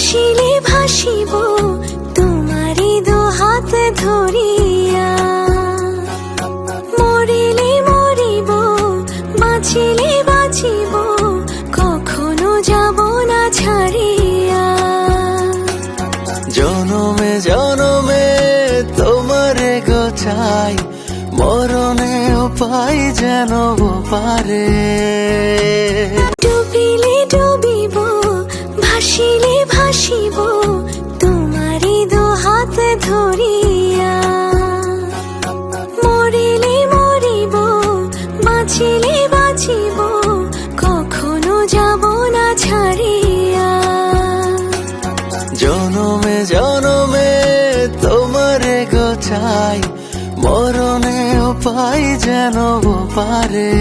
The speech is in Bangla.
ভাসিলে ভাসিব তোমারি দু হাত ধরিয়া, মরিলে মরিব বাঁচিলে বাঁচিব কখনো যাব না ছাড়িয়া। জনমে জনমে তোমারে গো চাই, মরণেও পাই যেন পারে। ডুবিলে ডুবিব ভাসিলে ভাসিব তোমারি দু হাত ধরিয়া, মরিলে মরিব বাঁচিলে বাঁচিব কখনো যাব না ছাড়িয়া। জনমে জনমে তোমারে গো চাই, মরণেও পাই যেন পারে।